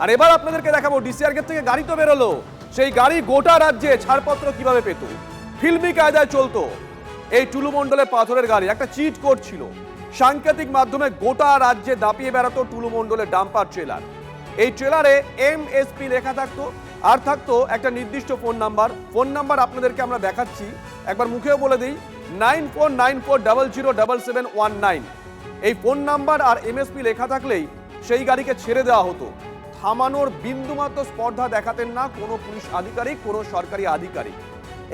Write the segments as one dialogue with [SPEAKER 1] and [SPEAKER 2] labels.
[SPEAKER 1] আর এবার আপনাদেরকে দেখাবো ডিসিআর গেট থেকে গাড়ি তো বেরোলো, সেই গাড়ি গোটা রাজ্যে ছাড়পত্র কিভাবে পেত, ফিল্মি কায়দায় চলতো এই টুলু মণ্ডলের পাথরের গাড়ি। একটা চিট কোড ছিল, সাংকেতিক মাধ্যমে গোটা রাজ্যে দাপিয়ে বেড়াতো টুলু মণ্ডলের ডাম্পার ট্রেলার। এই ট্রেলারে এমএসপি লেখা থাকতো, আর থাকতো একটা নির্দিষ্ট ফোন নাম্বার আপনাদেরকে আমরা দেখাচ্ছি, একবার মুখেও বলে দিই, 9494007719। এই ফোন নাম্বার আর এমএসপি লেখা থাকলেই সেই গাড়িকে ছেড়ে দেওয়া হতো। থামানোর বিন্দুমাত্র স্পর্ধা দেখাতেন না কোনো পুলিশ আধিকারিক, কোনো সরকারি আধিকারিক।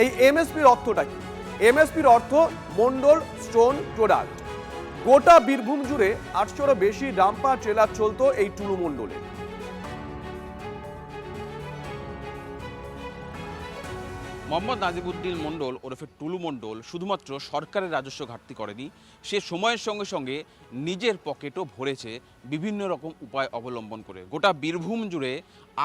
[SPEAKER 1] এই এমএসপির অর্থটা কি? এমএসপির অর্থ মন্ডল স্টোন প্রোডাক্ট। গোটা বীরভূম জুড়ে 800-এরও বেশি ডাম্পার ট্রেলার চলতো এই টুলু মণ্ডলে।
[SPEAKER 2] মোহাম্মদ নাজিবুদ্দিন মণ্ডল ওরফে টুলু মণ্ডল শুধুমাত্র সরকারের রাজস্ব ঘাটতি করেনি, সে সময়ের সঙ্গে সঙ্গে নিজের পকেটও ভরেছে বিভিন্ন রকম উপায় অবলম্বন করে। গোটা বীরভূম জুড়ে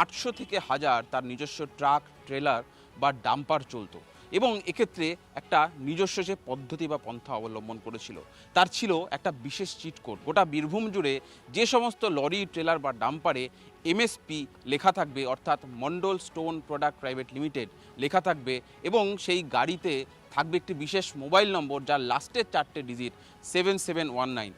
[SPEAKER 2] 800 থেকে 1000 তার নিজস্ব ট্রাক, ট্রেলার বা ডাম্পার চলতো এবং এক্ষেত্রে একটা নিজস্ব যে পদ্ধতি বা পন্থা অবলম্বন করেছিল, তার ছিল একটা বিশেষ চিট কোড। গোটা বীরভূম জুড়ে যে সমস্ত লরি, ট্রেলার বা ডাম্পারে এমএসপি লেখা থাকবে, অর্থাৎ Mondal stone product private limited লেখা থাকবে, এবং সেই গাড়িতে থাকবে একটি বিশেষ মোবাইল নম্বর যার লাস্টের 4টে ডিজিট 7719।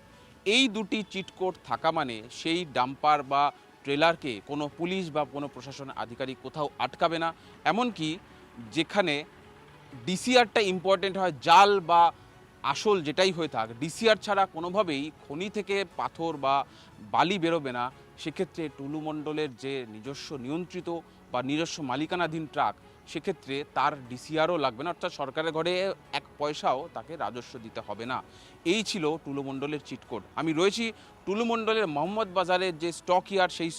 [SPEAKER 2] এই দুটি চিট কোড থাকা মানে সেই ডাম্পার বা ট্রেলারকে কোনো পুলিশ বা কোনো প্রশাসনের আধিকারিক কোথাও আটকাবে না। এমনকি যেখানে ডিসিআরটা ইম্পর্টেন্ট হয়, জাল বা আসল যেটাই হয়ে থাক, ডিসিআর ছাড়া কোনোভাবেই খনি থেকে পাথর বা বালি বেরোবে না। সেক্ষেত্রে টুলু মণ্ডলের যে নিজস্ব নিয়ন্ত্রিত বা নিজস্ব মালিকানাধীন ট্রাক, সেক্ষেত্রে তার ডিসিআরও লাগবে না, অর্থাৎ সরকারের ঘরে এক পয়সাও তাকে রাজস্ব দিতে হবে না। এই ছিল টুলু মণ্ডলের চিটকোড। আমি রয়েছি টুলু মণ্ডলের মোহাম্মদ বাজারের যে স্টক ইয়ার্ড, সেই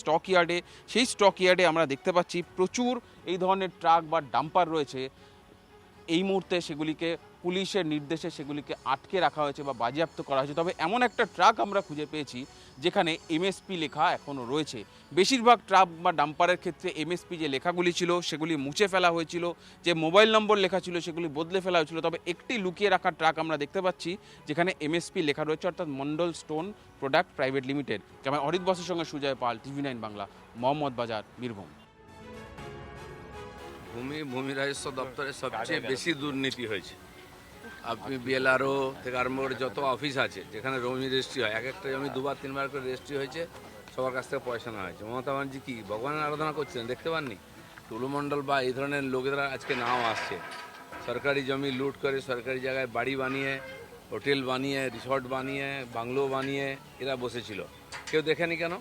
[SPEAKER 2] স্টক ইয়ার্ডে আমরা দেখতে পাচ্ছি প্রচুর এই ধরনের ট্রাক বা ডাম্পার রয়েছে। এই মুহূর্তে সেগুলিকে পুলিশের নির্দেশে সেগুলিকে আটকে রাখা হয়েছে বা বাজেয়াপ্ত করা হয়েছে। তবে এমন একটা ট্রাক আমরা খুঁজে পেয়েছি যেখানে এমএসপি লেখা এখনও রয়েছে। বেশিরভাগ ট্রাক বা ডাম্পারের ক্ষেত্রে এমএসপি যে লেখাগুলি ছিল সেগুলি মুছে ফেলা হয়েছিল, যে মোবাইল নম্বর লেখা ছিল সেগুলি বদলে ফেলা হয়েছিল। তবে একটি লুকিয়ে রাখা ট্রাক আমরা দেখতে পাচ্ছি যেখানে এমএসপি লেখা রয়েছে, অর্থাৎ Mondal stone product private limited. যেমন অরিত বসের সঙ্গে সুজয় পাল, TV9 বাংলা, মোহাম্মদ বাজার, বীরভূম।
[SPEAKER 3] ভূমি রাজস্ব দপ্তরে সবচেয়ে বেশি দুর্নীতি হয়েছে। আপনি বিএলআরও থেকে আরম্ভ করে যত অফিস আছে যেখানে জমি রেজিস্ট্রি হয়, এক একটা জমি 2-3 বার করে রেজিস্ট্রি হয়েছে, সবার কাছ থেকে পয়সা নেওয়া হয়েছে। মমতা ব্যানার্জি কি ভগবানের আরাধনা করছেন দেখতে পাননি? টুলু মণ্ডল বা এই ধরনের লোকেরা আজকে নাও আসছে, সরকারি জমি লুট করে সরকারি জায়গায় বাড়ি বানিয়ে, হোটেল বানিয়ে, রিসর্ট বানিয়ে, বাংলো বানিয়ে এরা বসেছিল। কেউ দেখেনি কেন?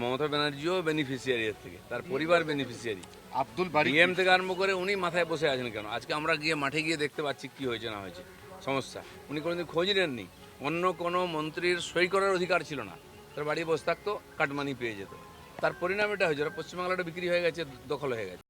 [SPEAKER 3] মমতা ব্যানার্জিও বেনিফিশিয়ারি এর থেকে, তার পরিবার বেনিফিশিয়ারি।
[SPEAKER 4] আব্দুল বারী
[SPEAKER 3] ডিএম থেকে আরম্ভ করে উনি মাথায় বসে আছেন কেন? আজকে আমরা গিয়ে মাঠে গিয়ে দেখতে পাচ্ছি কি হয়েছে না হয়েছে সমস্যা। উনি কোনোদিন খোঁজ নেননি। অন্য কোনো মন্ত্রীর সই করার অধিকার ছিল না, তার বাড়ি বসে থাকতো, কাটমানি পেয়ে যেত। তার পরিণাম এটা হয়েছে, পশ্চিমবাংলাটা বিক্রি হয়ে গেছে, দখল হয়ে গেছে।